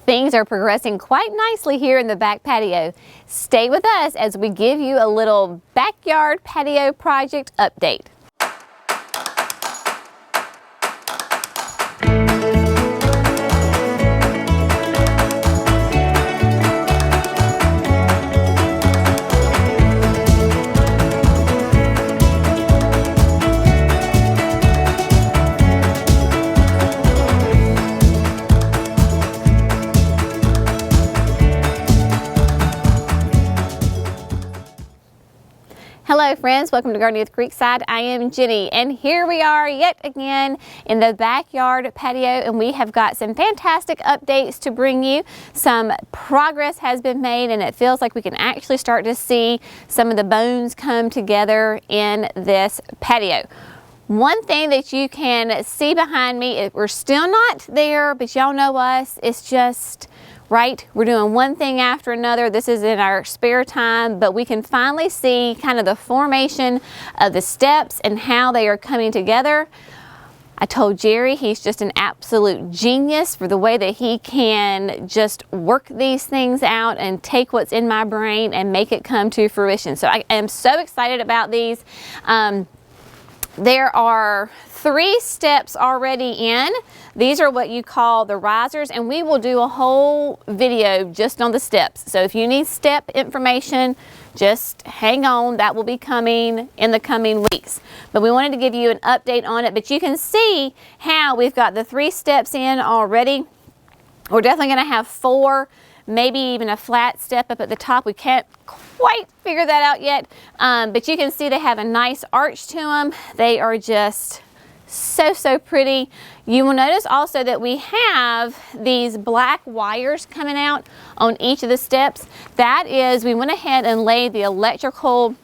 Things are progressing quite nicely here in the back patio. Stay with us as we give you a little backyard patio project update. Hello friends, welcome to Gardening with Creekside. I am Jenny and here we are yet again in the backyard patio, and we have got some fantastic updates to bring you. Some progress has been made and it feels like we can actually start to see some of the bones come together in this patio. One thing that you can see behind me, we're still not there, but y'all know us, it's just right? We're doing one thing after another. This is in our spare time, but we can finally see kind of the formation of the steps and how they are coming together. I told Jerry he's just an absolute genius for the way that he can just work these things out and take what's in my brain and make it come to fruition. So I am so excited about these. There are 3 steps already in. These are what you call the risers, and we will do a whole video just on the steps. So if you need step information, just hang on. That will be coming in the coming weeks. But we wanted to give you an update on it. But you can see how we've got the 3 steps in already. We're definitely going to have 4, maybe even a flat step up at the top. We can't quite figure that out yet. But you can see they have a nice arch to them. They are just so pretty. You will notice also that we have these black wires coming out on each of the steps. That is, we went ahead and laid the electrical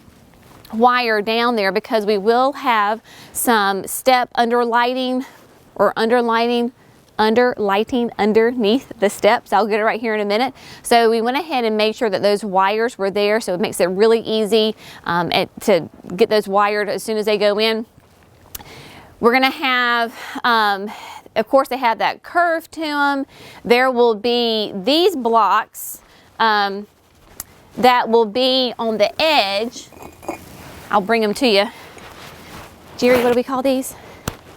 wire down there because we will have some step underlighting or underlighting underneath the steps. I'll get it right here in a minute. So we went ahead and made sure that those wires were there, so it makes it really easy to get those wired as soon as they go in. We're going to have, of course, they have that curve to them. There will be these blocks that will be on the edge. I'll bring them to you. Jerry, what do we call these?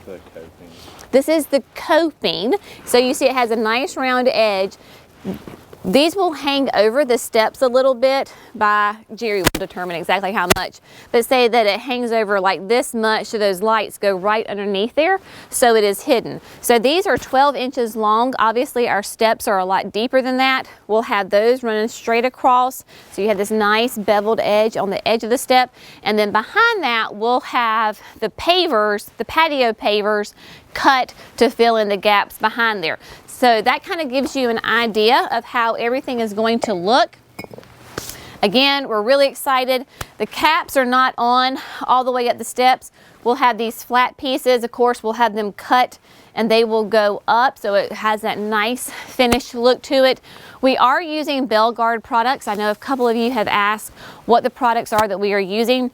The coping. This is the coping. So you see it has a nice round edge. These will hang over the steps a little bit. Jerry will determine exactly how much, but say that it hangs over like this much, so those lights go right underneath there, so it is hidden. So these are 12 inches long. Obviously our steps are a lot deeper than that. We'll have those running straight across, so you have this nice beveled edge on the edge of the step, and then behind that we'll have the pavers, the patio pavers, cut to fill in the gaps behind there. So that kind of gives you an idea of how everything is going to look. Again, we're really excited. The caps are not on all the way up the steps. We'll have these flat pieces. Of course, we'll have them cut and they will go up, so it has that nice finished look to it. We are using Bell Guard products. I know a couple of you have asked what the products are that we are using.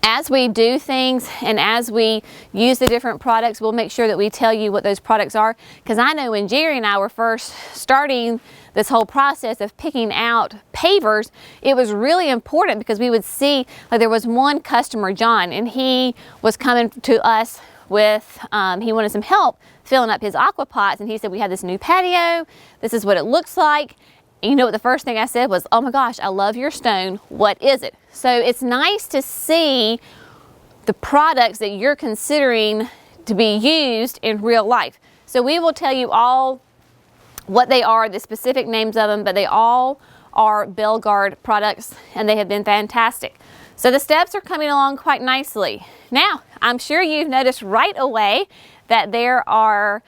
As we do things and as we use the different products, we'll make sure that we tell you what those products are. Because I know when Jerry and I were first starting this whole process of picking out pavers, it was really important because we would see, like there was one customer, John, and he was coming to us with, he wanted some help filling up his aqua pots, and he said, we have this new patio, this is what it looks like. And you know what the first thing I said was, oh my gosh, I love your stone, what is it? So it's nice to see the products that you're considering to be used in real life. So we will tell you all what they are, the specific names of them, but they all are Bell Guard products and they have been fantastic. So the steps are coming along quite nicely. Now, I'm sure you've noticed right away that there are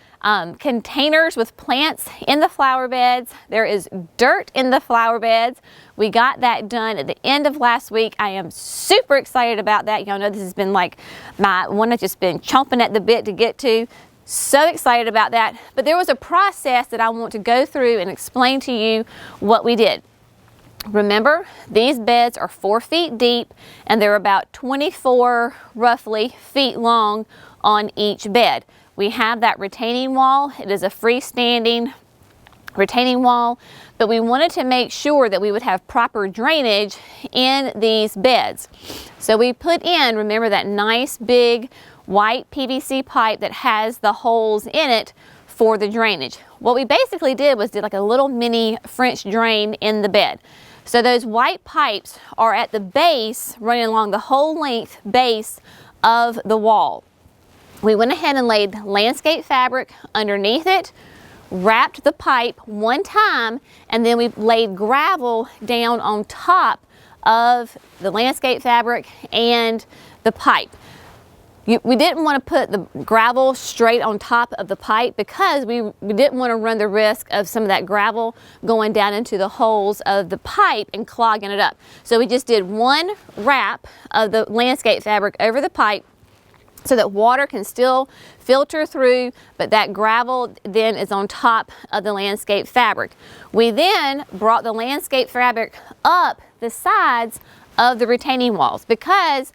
containers with plants in the flower beds. There is dirt in the flower beds. We got that done at the end of last week. I am super excited about that. Y'all know this has been like my one that's just been chomping at the bit to get to. So excited about that. But there was a process that I want to go through and explain to you what we did. Remember, these beds are 4 feet deep and they're about 24 roughly feet long on each bed. We have that retaining wall. It is a freestanding retaining wall, but we wanted to make sure that we would have proper drainage in these beds. So we put in, remember, that nice big white PVC pipe that has the holes in it for the drainage. What we basically did was did like a little mini French drain in the bed. So those white pipes are at the base, running along the whole length base of the wall. We went ahead and laid landscape fabric underneath it, wrapped the pipe one time, and then we laid gravel down on top of the landscape fabric and the pipe. We didn't want to put the gravel straight on top of the pipe because we didn't want to run the risk of some of that gravel going down into the holes of the pipe and clogging it up. So we just did one wrap of the landscape fabric over the pipe so that water can still filter through, but that gravel then is on top of the landscape fabric. We then brought the landscape fabric up the sides of the retaining walls because,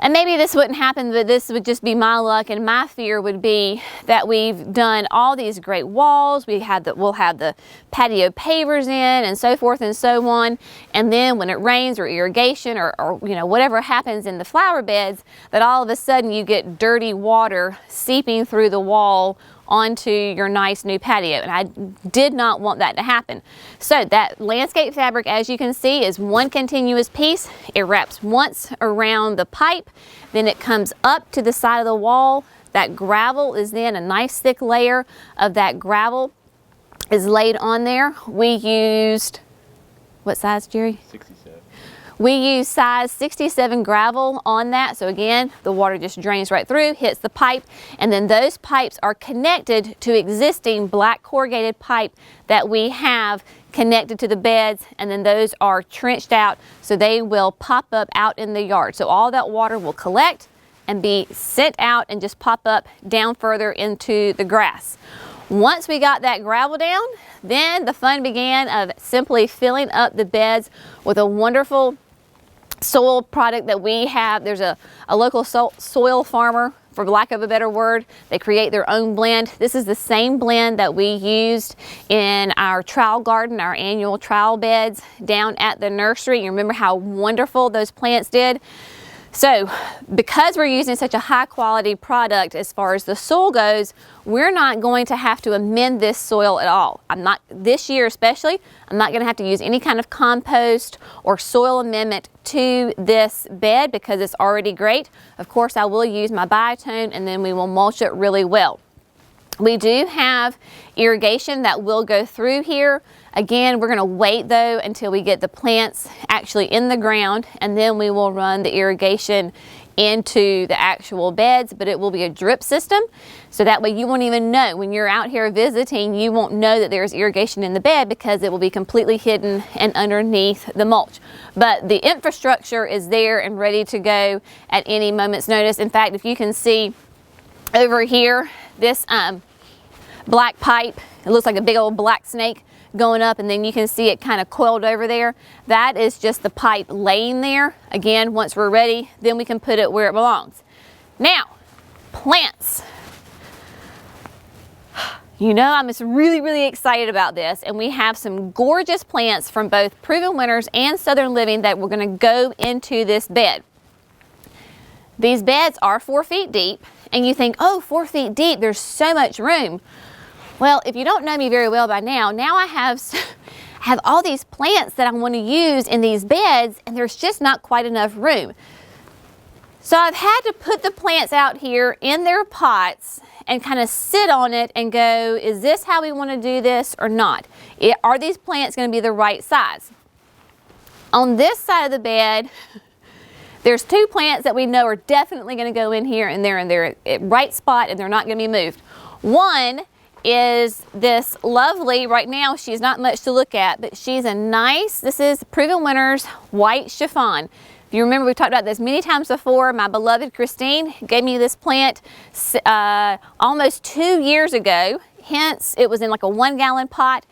and maybe this wouldn't happen, but this would just be my luck, and my fear would be that we've done all these great walls, we'll have the patio pavers in and so forth and so on, and then when it rains or irrigation or you know, whatever happens in the flower beds, that all of a sudden you get dirty water seeping through the wall onto your nice new patio, and I did not want that to happen. So that landscape fabric, as you can see, is one continuous piece. It wraps once around the pipe, then it comes up to the side of the wall. That gravel is then a nice thick layer of that gravel is laid on there. We used, what size, Jerry? 67. We use size 67 gravel on that. So again, the water just drains right through, hits the pipe, and then those pipes are connected to existing black corrugated pipe that we have connected to the beds, and then those are trenched out so they will pop up out in the yard. So all that water will collect and be sent out and just pop up down further into the grass. Once we got that gravel down, then the fun began of simply filling up the beds with a wonderful soil product that we have. There's a local soil farmer, for lack of a better word. They create their own blend. This is the same blend that we used in our trial garden, our annual trial beds down at the nursery. You remember how wonderful those plants did? So because we're using such a high quality product as far as the soil goes, we're not going to have to amend this soil at all. This year especially, I'm not going to have to use any kind of compost or soil amendment to this bed because it's already great. Of course, I will use my biotone and then we will mulch it really well. We do have irrigation that will go through here. Again, we're going to wait though until we get the plants actually in the ground, and then we will run the irrigation into the actual beds, but it will be a drip system. So that way you won't even know when you're out here visiting, you won't know that there's irrigation in the bed because it will be completely hidden and underneath the mulch. But the infrastructure is there and ready to go at any moment's notice. In fact, if you can see over here, this black pipe, it looks like a big old black snake going up, and then you can see it kind of coiled over there. That is just the pipe laying there. Again, once we're ready, then we can put it where it belongs. Now, plants. You know, I'm just really excited about this, and we have some gorgeous plants from both Proven Winners and Southern Living that we're going to go into this bed. These beds are 4 feet deep, and you think, oh, 4 feet deep, there's so much room. Well, if you don't know me very well by now, I have all these plants that I want to use in these beds, and there's just not quite enough room. So I've had to put the plants out here in their pots and kind of sit on it and go, is this how we want to do this or not? Are these plants going to be the right size? On this side of the bed, there's 2 plants that we know are definitely going to go in here, and they're in their right spot and they're not going to be moved. One is this lovely, right now she's not much to look at, but she's a nice, this is Proven Winners white chiffon. If you remember, we've talked about this many times before. My beloved Christine gave me this plant almost 2 years ago. Hence, it was in like a 1-gallon pot.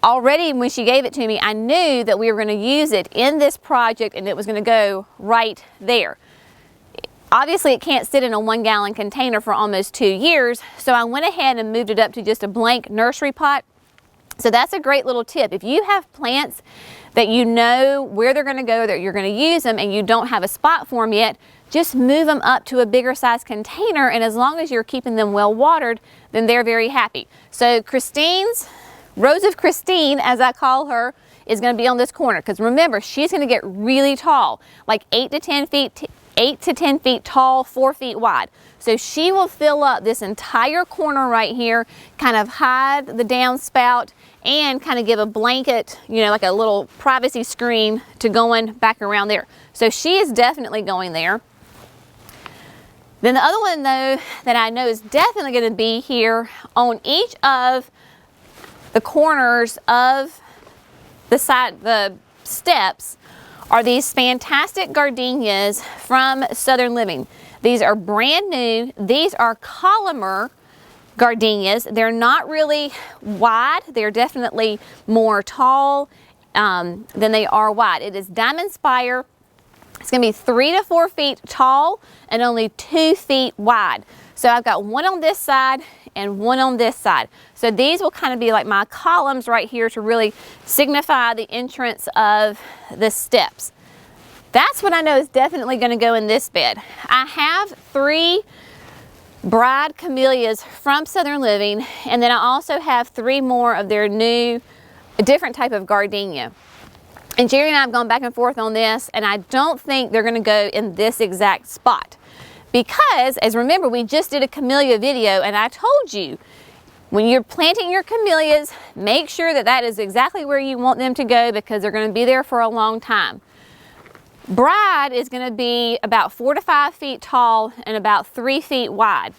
Already when she gave it to me, I knew that we were going to use it in this project and it was going to go right there. Obviously, it can't sit in a 1-gallon container for almost 2 years, so I went ahead and moved it up to just a blank nursery pot. So that's a great little tip. If you have plants that you know where they're going to go, that you're going to use them, and you don't have a spot for them yet, just move them up to a bigger size container, and as long as you're keeping them well watered, then they're very happy. So Christine's, Rose of Christine, as I call her, is going to be on this corner, because remember, she's going to get really tall, like 8 to 10 feet tall, 4 feet wide. So she will fill up this entire corner right here, kind of hide the downspout, and kind of give a blanket, you know, like a little privacy screen to going back around there. So she is definitely going there. Then the other one, though, that I know is definitely going to be here on each of the corners of the steps are these fantastic gardenias from Southern Living. These are brand new. These are columnar gardenias. They're not really wide. They're definitely more tall than they are wide. It is Diamond Spire. It's going to be 3 to 4 feet tall and only 2 feet wide. So I've got one on this side and one on this side. So these will kind of be like my columns right here to really signify the entrance of the steps. That's what I know is definitely going to go in this bed. I have 3 bride camellias from Southern Living, and then I also have 3 more of their new, a different type of gardenia. And Jerry and I have gone back and forth on this, and I don't think they're going to go in this exact spot. Because, as remember, we just did a camellia video, and I told you, when you're planting your camellias, make sure that that is exactly where you want them to go, because they're going to be there for a long time. Bride is going to be about 4 to 5 feet tall and about 3 feet wide.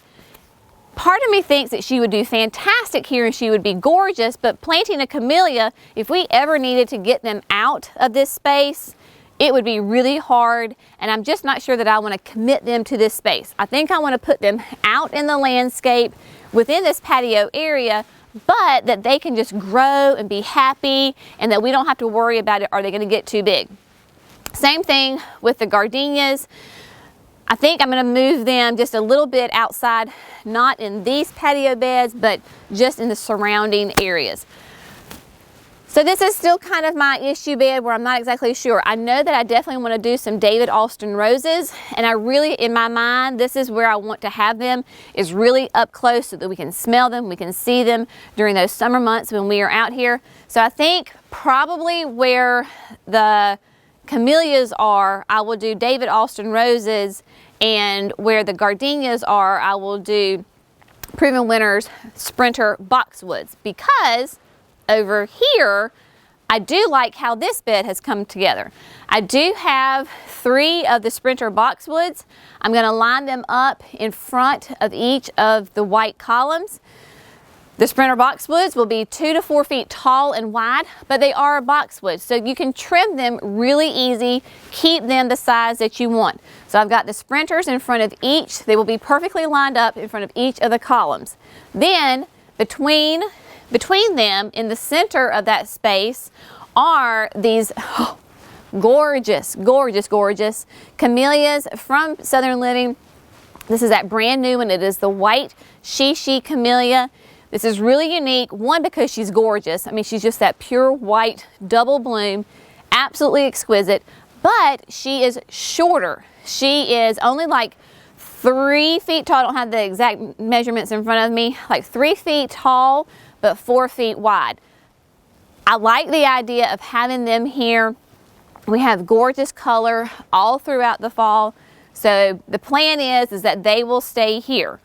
Part of me thinks that she would do fantastic here and she would be gorgeous, but planting a camellia, if we ever needed to get them out of this space, it would be really hard, and I'm just not sure that I want to commit them to this space. I think I want to put them out in the landscape within this patio area, but that they can just grow and be happy, and that we don't have to worry about it, are they going to get too big? Same thing with the gardenias. I think I'm going to move them just a little bit outside, not in these patio beds, but just in the surrounding areas. So this is still kind of my issue bed where I'm not exactly sure. I know that I definitely want to do some David Alston roses, and I really, in my mind, this is where I want to have them, is really up close so that we can smell them, we can see them during those summer months when we are out here. So I think probably where the camellias are, I will do David Alston roses, and where the gardenias are, I will do Proven Winners Sprinter boxwoods, because over here, I do like how this bed has come together. I do have 3 of the Sprinter boxwoods. I'm going to line them up in front of each of the white columns. The Sprinter boxwoods will be 2 to 4 feet tall and wide, but they are boxwoods, so you can trim them really easy, keep them the size that you want. So I've got the Sprinters in front of each. They will be perfectly lined up in front of each of the columns. Then between them, in the center of that space, are these gorgeous, gorgeous, gorgeous camellias from Southern Living. This is that brand new one. It is the white Shishi camellia. This is really unique, one, because she's gorgeous. I mean, she's just that pure white double bloom, absolutely exquisite, but she is shorter. She is only like 3 feet tall. I don't have the exact measurements in front of me, like 3 feet tall, but 4 feet wide. I like the idea of having them here. We have gorgeous color all throughout the fall. So the plan is that they will stay here.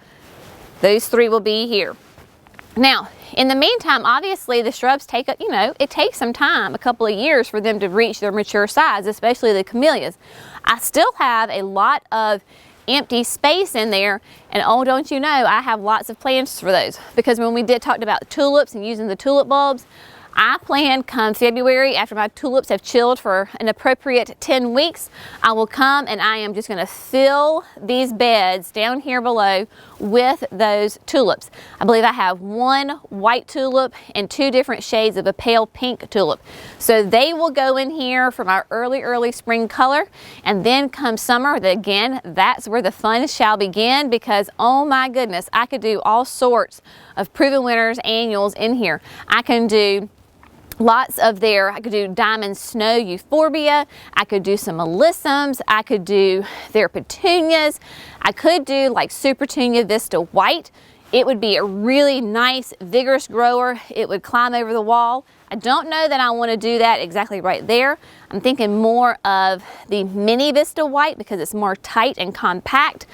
Those 3 will be here. Now, in the meantime, obviously the shrubs take, it takes some time, a couple of years for them to reach their mature size, especially the camellias. I still have a lot of empty space in there, and oh, don't you know, I have lots of plans for those, because when we talked about tulips and using the tulip bulbs, I plan come February, after my tulips have chilled for an appropriate 10 weeks, I will come and I am just going to fill these beds down here below with those tulips. I believe I have 1 white tulip and 2 different shades of a pale pink tulip. So they will go in here from our early spring color, and then come summer, again, that's where the fun shall begin, because oh my goodness, I could do all sorts of proven winners annuals in here. I can do lots of I could do diamond snow euphorbia, I could do some alyssums, I could do their petunias, I could do like Super Petunia Vista White. It would be a really nice, vigorous grower. It would climb over the wall. I don't know that I want to do that exactly right there. I'm thinking more of the mini Vista White because it's more tight and compact.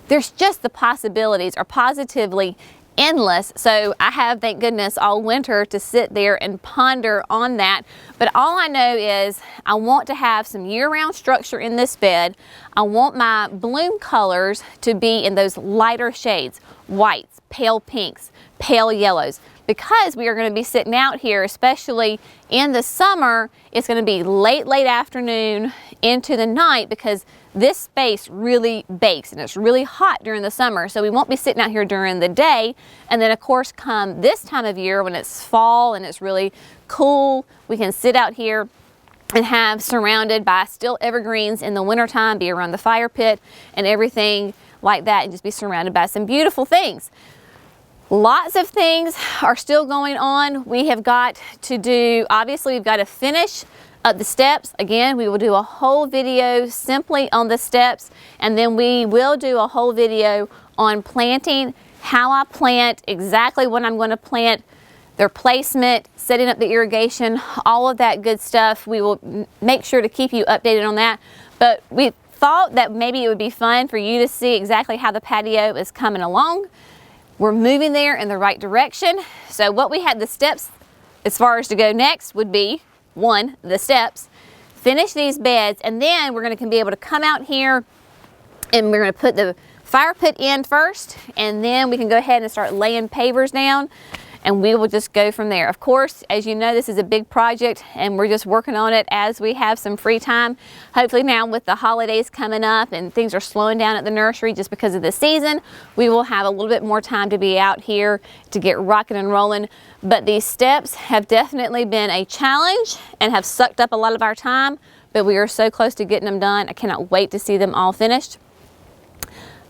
There's just the possibilities are positively endless. So I have, thank goodness, all winter to sit there and ponder on that. But all I know is I want to have some year-round structure in this bed. I want my bloom colors to be in those lighter shades, whites, pale pinks, pale yellows. Because we are going to be sitting out here, especially in the summer, it's going to be late afternoon into the night because this space really bakes and it's really hot during the summer. So we won't be sitting out here during the day. And then of course, come this time of year when it's fall and it's really cool, we can sit out here and have surrounded by still evergreens in the wintertime, be around the fire pit and everything like that, and just be surrounded by some beautiful things. Lots of things are still going on. We have got to do, obviously we've got to finish up the steps. Again, we will do a whole video simply on the steps, and then we will do a whole video on planting, how I plant, exactly what I'm going to plant, their placement, setting up the irrigation, all of that good stuff. We will make sure to keep you updated on that. But we thought that maybe it would be fun for you to see exactly how the patio is coming along. We're moving there in the right direction. So what we had the steps as far as to go next would be, one, the steps, finish these beds, and then we're going to be able to come out here and we're going to put the fire pit in first, and then we can go ahead and start laying pavers down, and we will just go from there. Of course, as you know, this is a big project and we're just working on it as we have some free time. Hopefully now with the holidays coming up and things are slowing down at the nursery just because of the season, we will have a little bit more time to be out here to get rocking and rolling. But these steps have definitely been a challenge and have sucked up a lot of our time, but we are so close to getting them done. I cannot wait to see them all finished.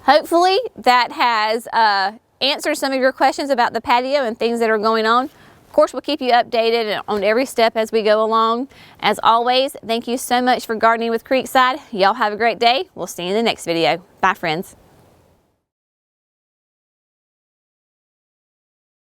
Hopefully that has answer some of your questions about the patio and things that are going on. Of course, we'll keep you updated on every step as we go along. As always, thank you so much for gardening with Creekside. Y'all have a great day. We'll see you in the next video. Bye, friends.